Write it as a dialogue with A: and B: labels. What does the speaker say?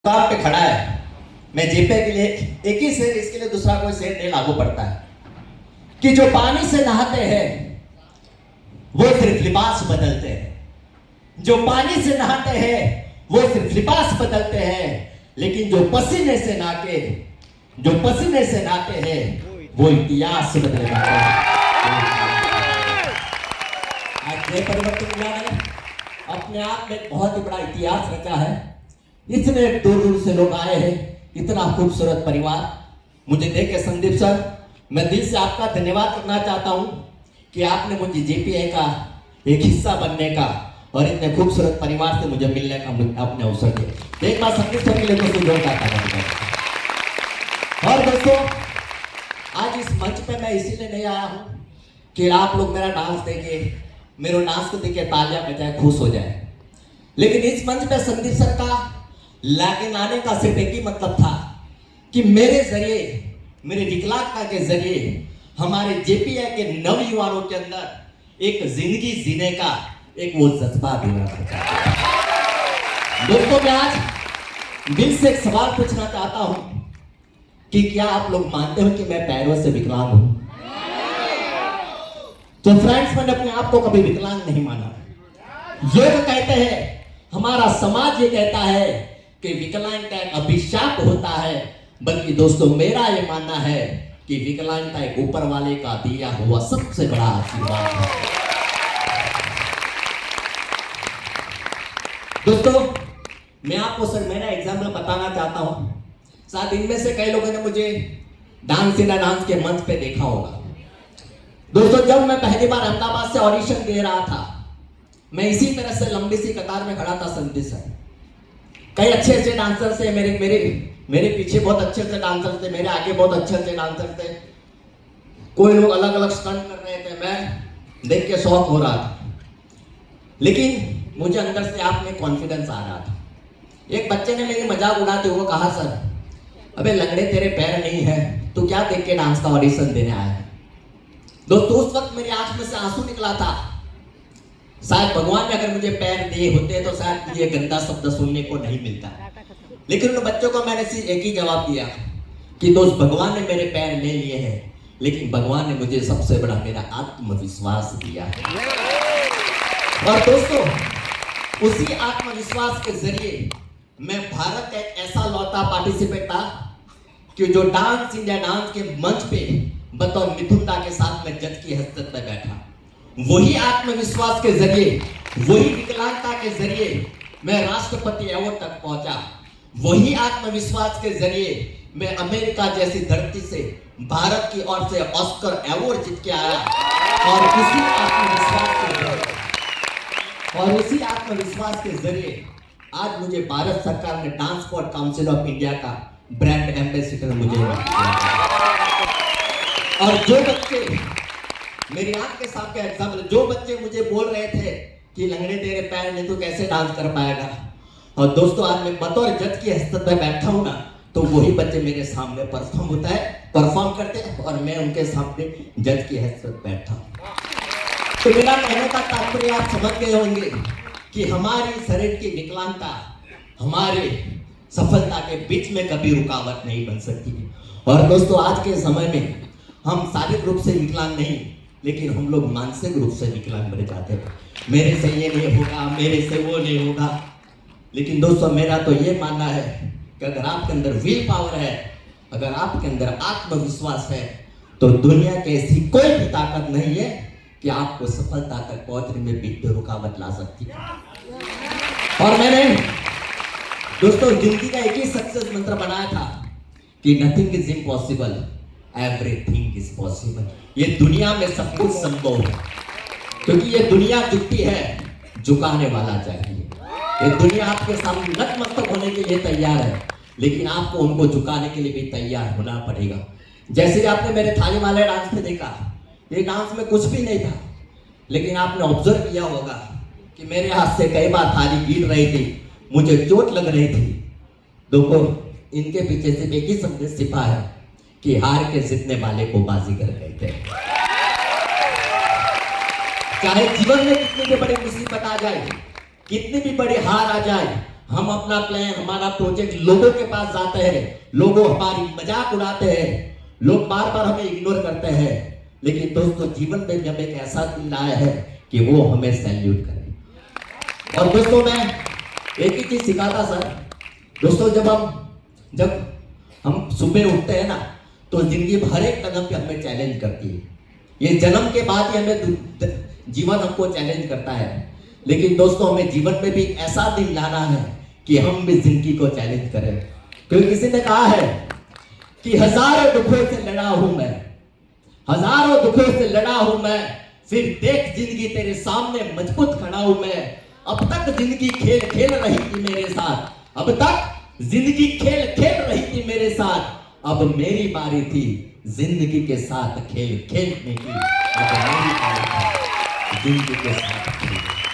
A: आप पे खड़ा है, मैं जेपे के लिए एक ही शेर, इसके लिए दूसरा कोई शेर नहीं लागू पड़ता है कि जो पानी से नहाते हैं वो सिर्फ लिबास बदलते हैं। जो पानी से नहाते हैं वो सिर्फ लिबास बदलते हैं, लेकिन जो पसीने से नहाते हैं वो इतिहास बदल जाते हैं। आज ये परिवर्तन हुआ है, अपने आप में बहुत ही बड़ा इतिहास रचा है। इतने दूर दूर से लोग आए हैं, इतना खूबसूरत परिवार। मुझे देख के संदीप सर, मैं दिल से आपका धन्यवाद करना चाहता हूं कि आपने मुझे जेपीआई का एक हिस्सा बनने का और इतने खूबसूरत परिवार से मुझे मिलने का आपने अवसर दिया। एक बार संदीप सर के लिए तो जोरदार तालियां। और दोस्तों, आज इस मंच पे मैं इसीलिए नहीं आया हूं कि आप लोग मेरा डांस देखे, मेरे डांस को देखे तालियां बजाए खुश हो जाए, लेकिन इस मंच पे संदीप सर का लाने का सिर्फ एक ही मतलब था कि मेरे जरिए, मेरे विकलांगता के जरिए हमारे जेपीआई के नव युवाओं के अंदर एक जिंदगी जीने का एक वो जज्बा देना चाहता हूं। दोस्तों, मैं आज दिल से एक सवाल पूछना चाहता हूं कि क्या आप लोग मानते हो कि मैं पैरों से विकलांग हूं? तो फ्रेंड्स, मैंने अपने आप को कभी विकलांग नहीं माना। योग कहते हैं, हमारा समाज ये कहता है कि विकलांगता एक अभिशाप होता है, बल्कि दोस्तों मेरा ये मानना है कि विकलांगता एक ऊपर वाले का दिया हुआ सबसे बड़ा आशीर्वाद है। दोस्तों, मैं आपको सर मेरा एग्जाम्पल बताना चाहता हूं। शायद इनमें से कई लोगों ने मुझे डांस इंडिया डांस के मंच पे देखा होगा। दोस्तों, जब मैं पहली बार अहमदाबाद से ऑडिशन दे रहा था, मैं इसी तरह से लंबी सी कतार में खड़ा था संदीप सर। कई अच्छे अच्छे डांसर थे, मेरे पीछे बहुत अच्छे अच्छे डांसर थे, मेरे आगे बहुत अच्छे अच्छे डांसर थे। कोई लोग अलग अलग स्टंट कर रहे थे, मैं देख के शौक हो रहा था, लेकिन मुझे अंदर से आप में कॉन्फिडेंस आ रहा था। एक बच्चे ने मेरी मजाक उड़ाते हुए कहा, सर अबे लंगड़े तेरे पैर नहीं है, तू क्या देख के डांस का ऑडिशन देने आया है? दोस्तों, उस वक्त मेरी आंख में से आंसू निकला था। शायद भगवान ने अगर मुझे पैर दिए होते तो शायद ये गंदा शब्द सुनने को नहीं मिलता, लेकिन उन बच्चों को मैंने सिर्फ एक ही जवाब दिया कि दोस्त, भगवान ने मेरे पैर ले लिए हैं, लेकिन भगवान ने मुझे सबसे बड़ा मेरा आत्मविश्वास दिया है। और दोस्तों, उसी आत्मविश्वास के जरिए मैं भारत का एक ऐसा लौता पार्टिसिपेट था कि जो डांस इंडिया डांस के मंच पे बतौर मिथुनता के साथ में जज की हैसियत में बैठा। वही आत्मविश्वास के जरिए, वही विकलांगता के जरिए मैं राष्ट्रपति अवार्ड तक पहुंचा। वही आत्मविश्वास के जरिए मैं अमेरिका जैसी धरती से भारत की ओर से ऑस्कर अवार्ड जीत के आया। और उसी आत्मविश्वास के जरिए आज मुझे भारत सरकार ने dance sport council of India का ब्रांड एम्बेसडर मुझे किया। और जो बच्चे मेरी आंख के सामने एग्जाम्पल, जो बच्चे मुझे बोल रहे थे कि लंगड़े तेरे पैर नहीं, तो कैसे डांस कर पाएगा, और दोस्तों आज मैं बतौर जज की हैसियत में बैठा हूं ना, तो वही बच्चे मेरे सामने परफॉर्म करते हैं और मैं उनके सामने जज की हैसियत बैठा हूं। तो मेरा कहने का तात्पर्य आप समझ गए होंगे कि हमारी शरीर की विकलांगता हमारे सफलता के बीच में कभी रुकावट नहीं बन सकती। और दोस्तों, आज के समय में हम शारीरिक रूप से विकलांग नहीं, लेकिन हम लोग मानसिक रूप से विकलांग बन जाते हैं। मेरे से ये नहीं होगा, मेरे से वो नहीं होगा, लेकिन दोस्तों मेरा तो ये मानना है कि अगर आपके अंदर विल पावर है, अगर आपके अंदर आत्मविश्वास है, तो दुनिया की ऐसी कोई भी ताकत नहीं है कि आपको सफलता तक पहुंचने में भी रुकावट ला सकती है। और मैंने दोस्तों जिंदगी का एक ही सक्सेस मंत्र बनाया था कि nothing is impossible, everything is possible. ये दुनिया में सब कुछ संभव है, क्योंकि ये दुनिया झुकती है, झुकाने वाला चाहिए। ये दुनिया आपके सामने नतमस्तक होने के लिए तैयार है, लेकिन आपको उनको झुकाने के लिए भी तैयार होना पड़ेगा। जैसे आपने मेरे थाली वाले डांस में देखा, ये डांस में कुछ भी नहीं था, लेकिन आपने ऑब्जर्व किया होगा कि मेरे हाथ से कई बार थाली गिर रही थी, मुझे चोट लग रही थी। देखो, इनके पीछे सिर्फ एक ही संदेश छिपा है कि हार के जीतने वाले को बाजीगर कहते हैं। चाहे जीवन में कितनी भी बड़ी मुसीबत आ जाए, कितनी भी बड़ी हार आ जाए, हम अपना प्लान, हमारा प्रोजेक्ट लोगों के पास जाते हैं, लोग हमारी मजाक उड़ाते हैं, लोग बार बार हमें इग्नोर करते हैं, लेकिन दोस्तों जीवन में भी हमें एक ऐसा दिन आया है कि वो हमें सैल्यूट करे। और दोस्तों मैं एक ही चीज सिखाता सर, दोस्तों जब हम सुबह उठते हैं ना, तो जिंदगी हर एक कदम पे हमें चैलेंज करती है। ये जन्म के बाद ही हमें जीवन हमको चैलेंज करता है, लेकिन दोस्तों हमें जीवन में भी एक ऐसा दिन लाना है कि हम भी जिंदगी को चैलेंज करें। क्योंकि किसी ने कहा है कि हजारों दुखों से लड़ा हूं मैं, हजारों दुखों से लड़ा हूं मैं, फिर देख जिंदगी तेरे सामने मजबूत खड़ा हूं मैं। अब तक जिंदगी खेल खेल रही थी मेरे साथ, अब तक जिंदगी खेल खेल रही थी मेरे साथ, अब मेरी बारी थी जिंदगी के साथ खेल खेलने की, अब मेरी बारी थी जिंदगी के साथ खेल।